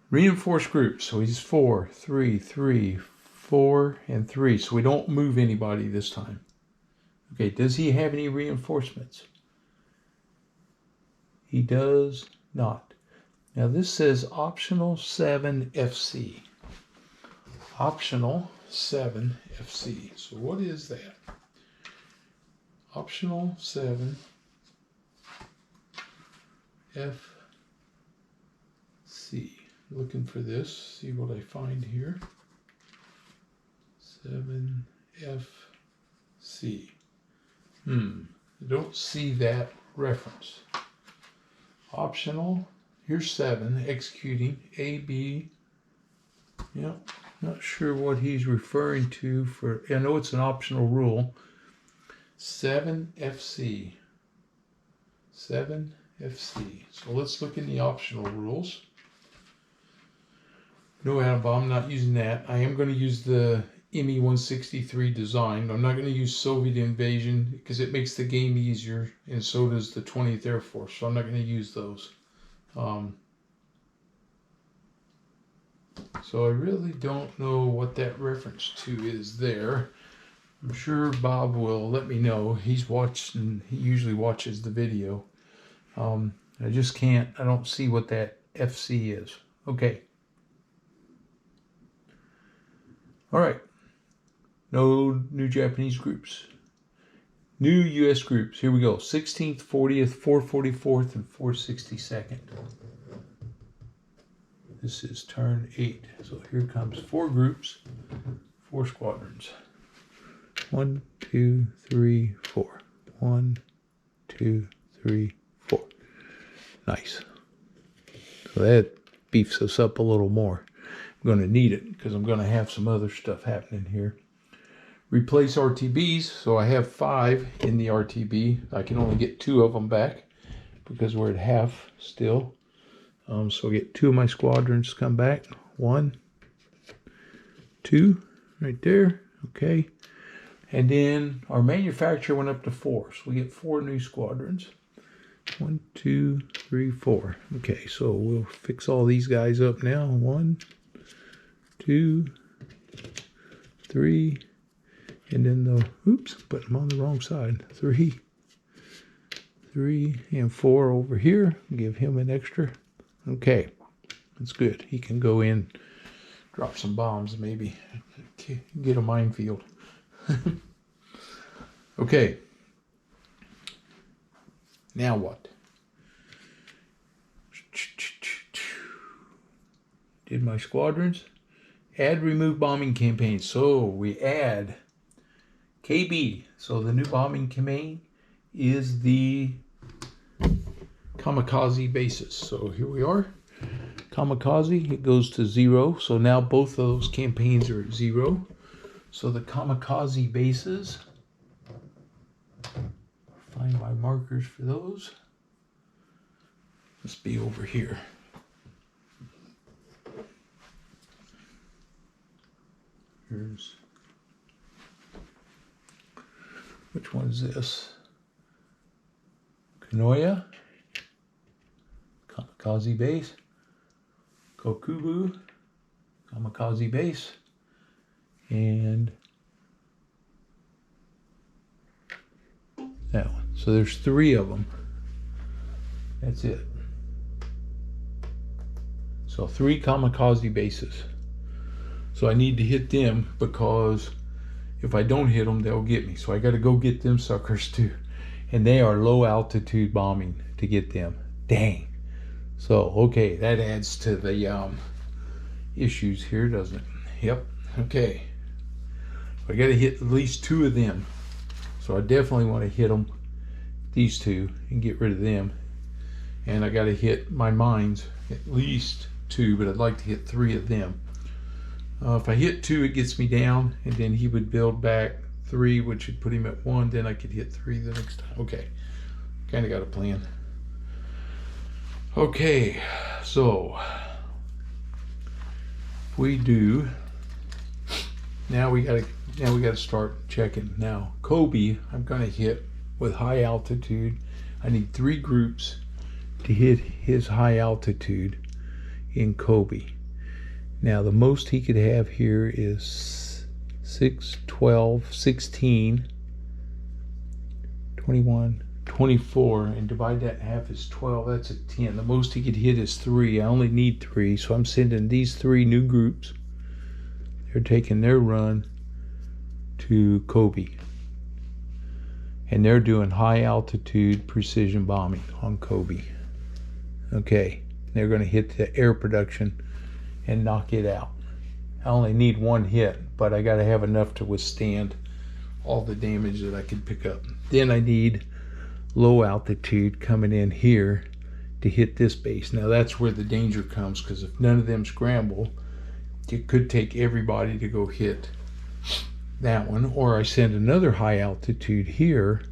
Speaker 1: Reinforced groups. So he's 4, 3, 3, 4, and 3. So we don't move anybody this time. Okay, does he have any reinforcements? He does not. Now this says optional 7 FC. Optional 7 FC. So what is that? Optional 7 FC. Looking for this. See what I find here. 7 FC. I don't see that reference. Optional. Here's 7. Executing. A, B. Yep. Not sure what he's referring to for. I know it's an optional rule. 7 FC. 7 FC. So let's look in the optional rules. No atom bomb. Not using that. I am going to use the ME-163 design. I'm not going to use Soviet invasion because it makes the game easier, and so does the 20th Air Force. So I'm not going to use those. So I really don't know what that reference to is there. I'm sure Bob will let me know. He's watched, and he usually watches the video. I just can't. I don't see what that FC is. Okay. All right. No new Japanese groups. New U.S. groups. Here we go. 16th, 40th, 444th, and 462nd. This is turn 8. So here comes 4 groups, 4 squadrons. 1, 2, 3, 4. 1, 2, 3, 4. Nice. So that beefs us up a little more. I'm going to need it because I'm going to have some other stuff happening here. Replace RTBs. So I have 5 in the RTB. I can only get 2 of them back because we're at half still. So I'll get 2 of my squadrons to come back. 1, 2, right there. Okay. And then our manufacturer went up to 4. So we get 4 new squadrons. 1, 2, 3, 4. Okay, so we'll fix all these guys up now. 1, 2, 3, and then the, oops, put them on the wrong side. 3, and 4 over here. Give him an extra. Okay, that's good. He can go in, drop some bombs, maybe get a minefield. Okay. Now what? did my squadrons. Add, remove bombing campaigns. So we add KB. So the new bombing campaign is the kamikaze basis. So here we are. Kamikaze, it goes to 0. So now both of those campaigns are at 0. So the kamikaze bases, find my markers for those. Must be over here. Here's, which one is this? Kanoya, kamikaze base. Kokubu, kamikaze base. And that one. So there's 3 of them. That's it. So 3 kamikaze bases. So I need to hit them because if I don't hit them, they'll get me. So I got to go get them suckers too. And they are low altitude bombing to get them. Dang. So, okay, that adds to the issues here, doesn't it? Yep. Okay. I got to hit at least 2 of them. So I definitely want to hit them, these 2, and get rid of them. And I got to hit my mines, at least 2, but I'd like to hit 3 of them. If I hit 2, it gets me down, and then he would build back 3, which would put him at 1. Then I could hit 3 the next time. Okay, kind of got a plan. Okay, so if we do, now we gotta start checking. Now Kobe, I'm gonna hit with high altitude. I need 3 groups to hit his high altitude in Kobe. Now the most he could have here is 6, 12, 16, 21, 24, and divide that in half is 12. That's a 10. The most he could hit is 3. I only need 3, so I'm sending these 3 new groups. They're taking their run to Kobe, and they're doing high altitude precision bombing on Kobe. Okay, they're going to hit the air production and knock it out. I only need 1 hit, but I got to have enough to withstand all the damage that I can pick up. Then I need low altitude coming in here to hit this base. Now that's where the danger comes, because if none of them scramble, it could take everybody to go hit that one. Or I send another high altitude here,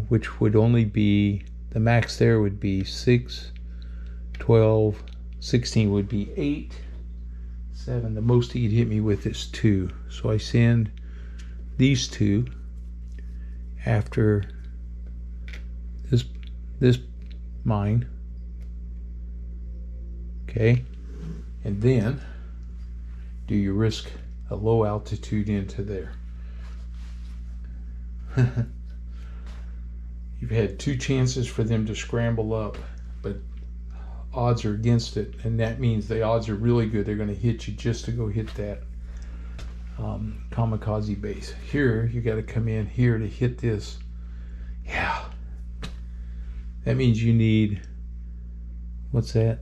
Speaker 1: which would only be, the max there would be 6, 12, 16 would be 8, 7. The most he could hit me with is 2. So I send these 2 after this mine. Okay, and then do you risk a low altitude into there? You've had 2 chances for them to scramble up, but odds are against it, and that means the odds are really good they're going to hit you just to go hit that kamikaze base. Here you got to come in here to hit this. Yeah, that means you need, what's that,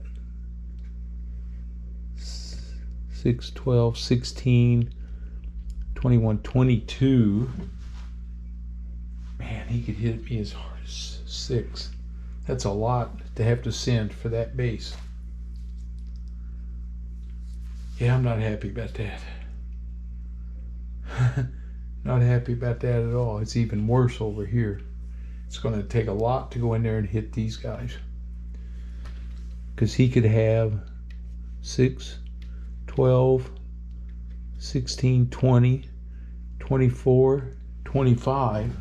Speaker 1: 6, 12, 16, 21, 22. Man, he could hit me as hard as 6. That's a lot to have to send for that base. Yeah, I'm not happy about that. Not happy about that at all. It's even worse over here. It's going to take a lot to go in there and hit these guys, because he could have 6, 12, 16, 20, 24, 25.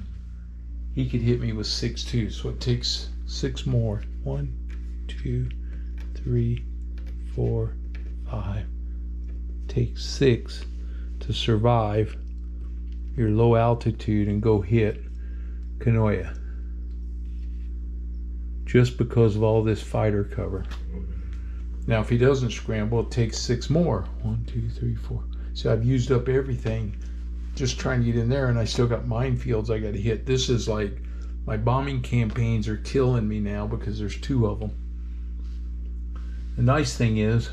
Speaker 1: He could hit me with 6 too, so it takes 6 more. 1, 2, 3, 4, 5. Takes 6 to survive your low altitude and go hit Kanoya, just because of all this fighter cover. Now if he doesn't scramble, it takes 6 more. 1, 2, 3, 4. So I've used up everything just trying to get in there, and I still got minefields I got to hit. This is like, my bombing campaigns are killing me now because there's 2 of them. The nice thing is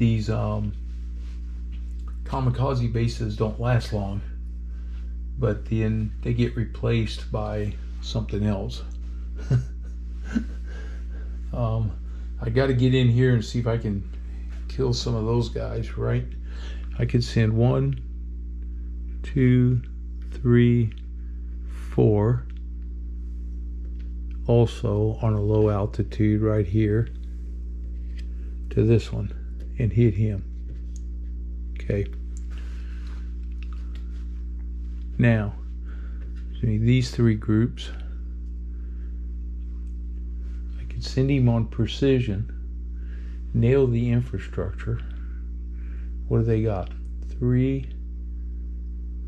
Speaker 1: these kamikaze bases don't last long, but then they get replaced by something else. I got to get in here and see if I can kill some of those guys, right? I could send 1, 2, 3, 4. Also on a low altitude right here to this one and hit him. Okay. Now, these 3 groups, I could send him on precision, nail the infrastructure. What do they got? 3,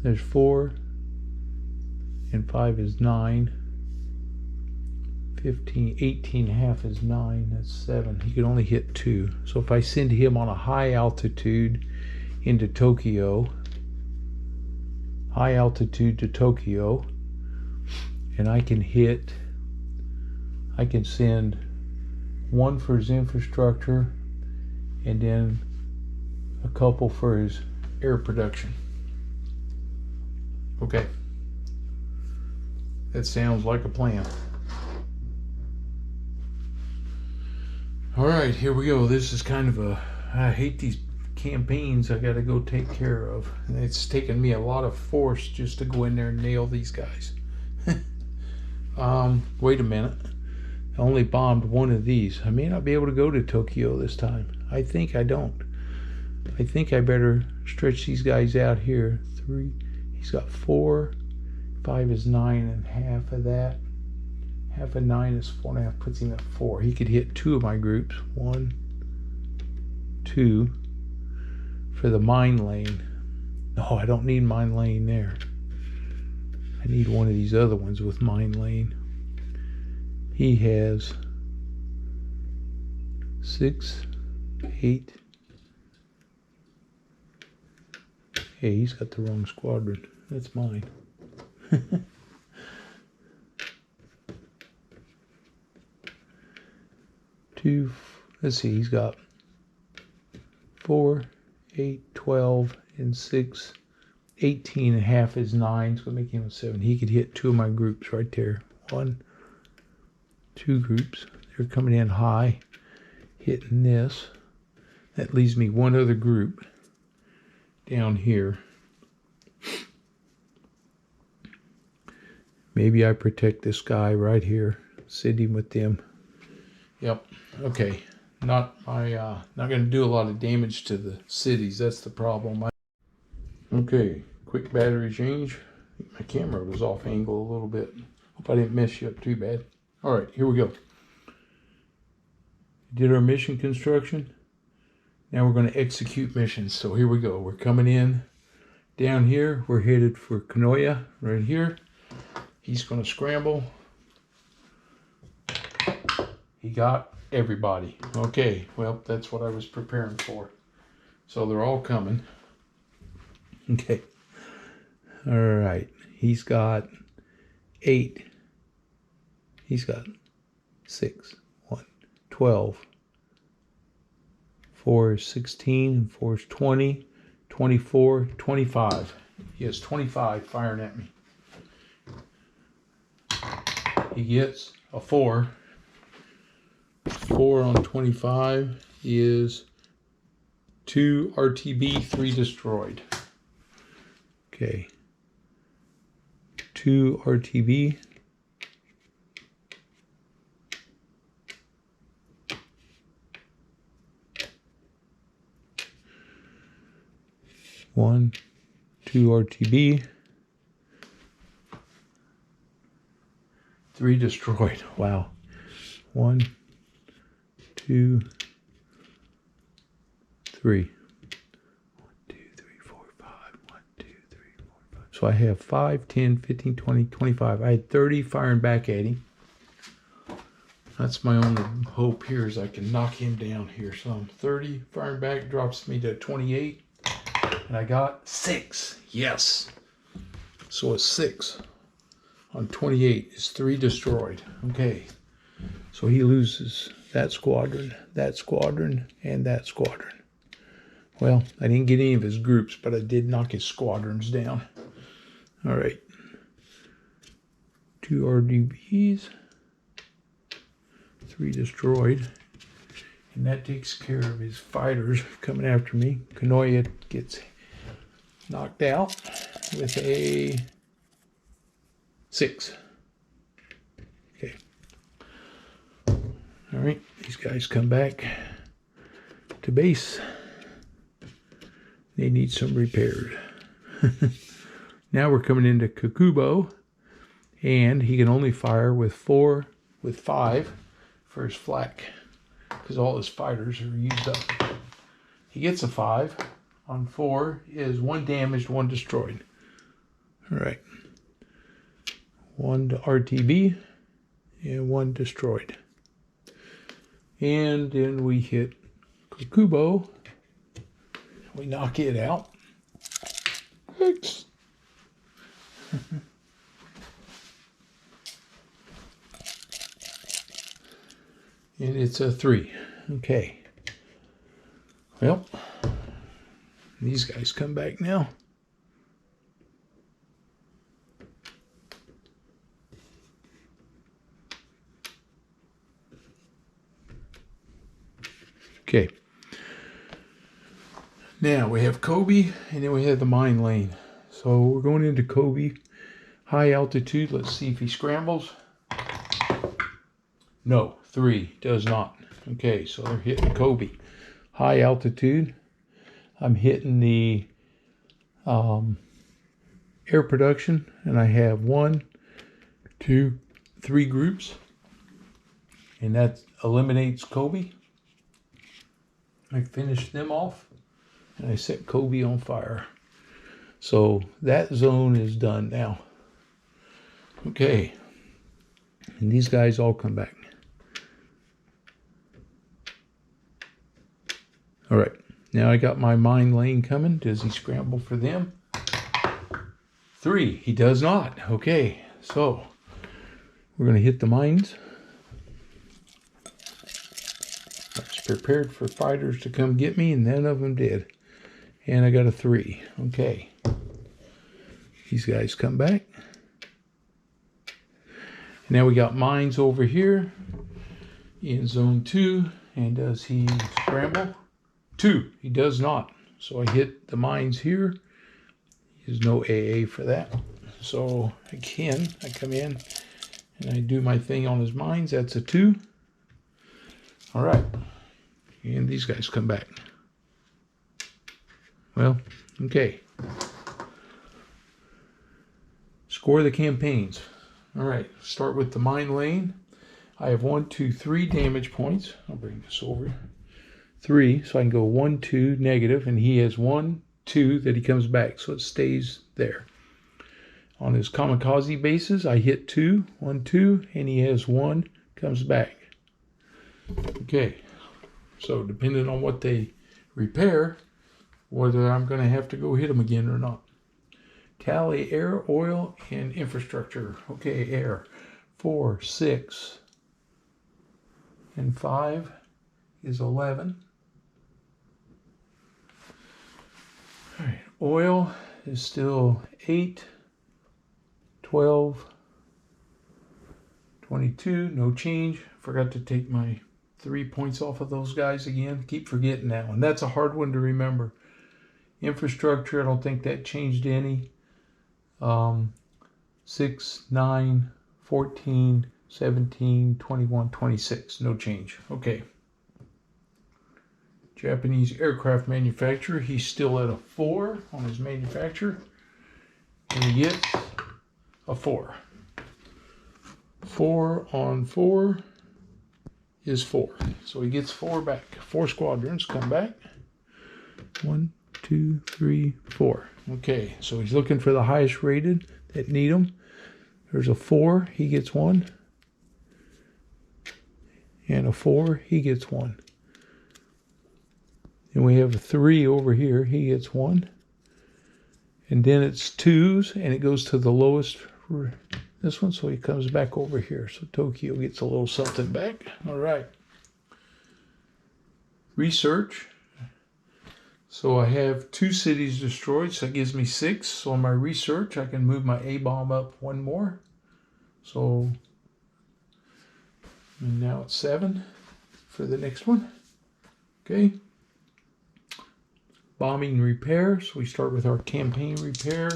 Speaker 1: there's 4, and 5 is 9. 15, 18 and a half is 9, that's 7. He could only hit 2. So if I send him on a high altitude into Tokyo, high altitude to Tokyo, and I can send 1 for his infrastructure and then a couple for his air production. Okay. That sounds like a plan. All right, here we go. This is kind of I hate these campaigns I got to go take care of. It's taken me a lot of force just to go in there and nail these guys. Wait a minute. I only bombed 1 of these. I may not be able to go to Tokyo this time. I think I don't. I think I better stretch these guys out here. 3. He's got 4. 5 is 9 and half of that. Half of 9 is 4.5, puts him at 4. He could hit 2 of my groups. 1, 2 for the mine lane. No, I don't need mine lane there. I need one of these other ones with mine lane. He has 6, 8. Hey, he's got the wrong squadron. That's mine. Let's see, he's got 4, 8, 12, and 6. 18 and a half is 9, so make him a 7. He could hit 2 of my groups right there. 1, 2 groups. They're coming in high, hitting this. That leaves me 1 other group down here. Maybe I protect this guy right here, send him with them. Yep. Okay. Not going to do a lot of damage to the cities. That's the problem. Okay. Quick battery change. My camera was off angle a little bit. Hope I didn't mess you up too bad. All right. Here we go. Did our mission construction. Now we're going to execute missions. So here we go. We're coming in down here. We're headed for Kanoya right here. He's going to scramble. He got everybody. Okay, well, that's what I was preparing for. So they're all coming. Okay. All right. He's got 8. He's got 6. 1, 12. 4 is 16. 4 is 20. 24. 25. He has 25 firing at me. He gets a 4. 4 on 25 is 2 RTB, 3 destroyed. Okay. 2 RTB. One, 2 RTB. 3 destroyed. Wow. 1, 2, 3. 1, 2, 3, 4, 5. 1, 2, 3, 4, 5. So I have 5, 10, 15, 20, 25. I had 30 firing back at him. That's my only hope here is I can knock him down here. So I'm 30 firing back, drops me to 28. And I got 6. Yes. So it's 6 on 28 is 3 destroyed. Okay. So he loses that squadron, and that squadron. Well, I didn't get any of his groups, but I did knock his squadrons down. All right. 2 RDBs. 3 destroyed. And that takes care of his fighters coming after me. Kanoya gets knocked out with a 6. Okay. All right, these guys come back to base. They need some repairs. Now we're coming into Kukubo, and he can only fire with 5 for his flak, because all his fighters are used up. He gets a 5 on 4 is 1 damaged, 1 destroyed. All right. 1 to RTB and 1 destroyed. And then we hit Kukubo. We knock it out. Thanks. And it's a 3. Okay. Well, these guys come back now. Okay. Now we have Kobe, and then we have the mine lane. So we're going into Kobe. High altitude. Let's see if he scrambles. No, 3 does not. Okay, so they're hitting Kobe. High altitude. I'm hitting the air production, and I have 1, 2, 3 groups, and that eliminates Kobe. I finished them off, and I set Kobe on fire. So that zone is done now. Okay, and these guys all come back. All right, now I got my mine lane coming. Does he scramble for them? 3, he does not. Okay, so we're going to hit the mines. I was prepared for fighters to come get me, and none of them did. And I got a 3. Okay. These guys come back. Now we got mines over here in zone 2. And does he scramble? 2. He does not. So I hit the mines here. There's no AA for that. So again, I come in and I do my thing on his mines. That's a 2. All right. And these guys come back. Well, okay. Score the campaigns. All right. Start with the mine lane. I have 1, 2, 3 damage points. I'll bring this over. 3, so I can go 1, 2 negative, and he has 1, 2 that he comes back, so it stays there. On his kamikaze bases, I hit 2, 1, 2, and he has 1, comes back. Okay, so depending on what they repair, whether I'm going to have to go hit them again or not. Tally air, oil, and infrastructure. Okay, air. 4, 6, and 5 is 11. All right, oil is still 8, 12, 22, no change. Forgot to take my 3 points off of those guys again. Keep forgetting that one. That's a hard one to remember. Infrastructure, I don't think that changed any. 6, 9, 14, 17, 21, 26, no change. Okay. Japanese aircraft manufacturer, he's still at a 4 on his manufacturer, and he gets a 4. 4 on 4 is 4, so he gets 4 back. 4 squadrons come back. 1, 2, 3, 4. Okay, so he's looking for the highest rated that need him. There's a 4, he gets 1, and a 4, he gets 1. And we have a 3 over here. He gets 1. And then it's 2s, and it goes to the lowest, this one, so he comes back over here. So Tokyo gets a little something back. All right. Research. So I have 2 cities destroyed, so that gives me 6. So on my research, I can move my A-bomb up 1 more. So and now it's 7 for the next one. Okay. Bombing repair. So we start with our campaign repair.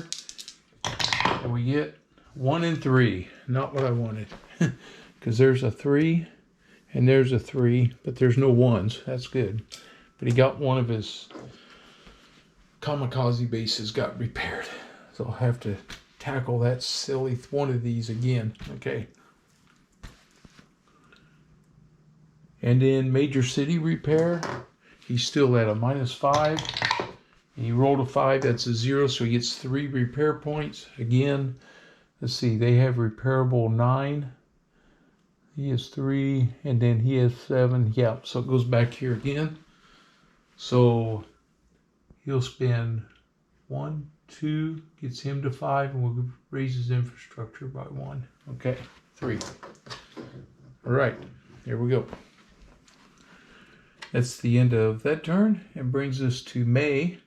Speaker 1: And we get 1 and 3. Not what I wanted. Because there's a 3 and there's a 3, but there's no 1s. That's good. But he got one of his kamikaze bases got repaired. So I'll have to tackle that silly one of these again. Okay. And then major city repair. He's still at a -5. And he rolled a 5. That's a 0. So he gets 3 repair points. Again, let's see. They have repairable 9. He has 3. And then he has 7. Yeah. So it goes back here again. So he'll spend 1, 2, gets him to 5, and we'll raise his infrastructure by 1. Okay, 3. All right, here we go. That's the end of that turn, and brings us to May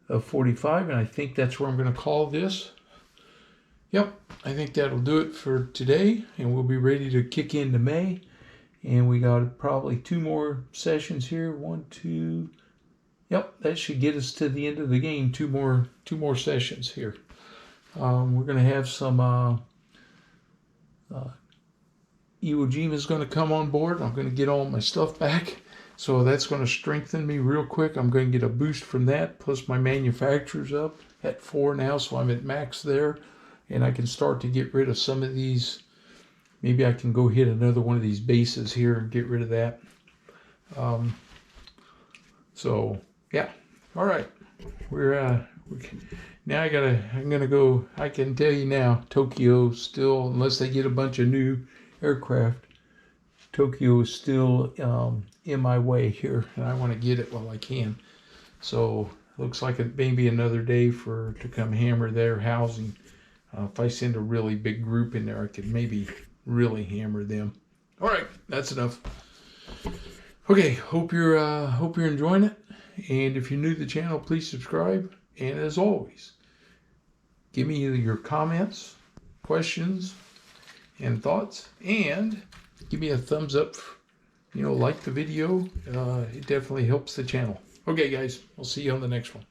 Speaker 1: of 45, and I think that's where I'm going to call this. Yep, I think that'll do it for today, and we'll be ready to kick into May. And we got probably 2 more sessions here. 1, 2. Yep, that should get us to the end of the game. 2 more sessions here. We're going to have some Iwo Jima is going to come on board. I'm going to get all my stuff back. So that's going to strengthen me real quick. I'm going to get a boost from that. Plus my manufacturer's up at 4 now, so I'm at max there. And I can start to get rid of some of these. Maybe I can go hit another one of these bases here and get rid of that. So yeah, all right. Now I'm gonna go. I can tell you now, Tokyo still, unless they get a bunch of new aircraft, Tokyo is still in my way here, and I want to get it while I can. So looks like it may be another day to come hammer their housing. If I send a really big group in there, I could maybe really hammer them. All right, that's enough. Okay, hope you're enjoying it. And if you're new to the channel, please subscribe. And as always, give me your comments, questions, and thoughts. And give me a thumbs up. Like the video. It definitely helps the channel. Okay, guys, I'll see you on the next one.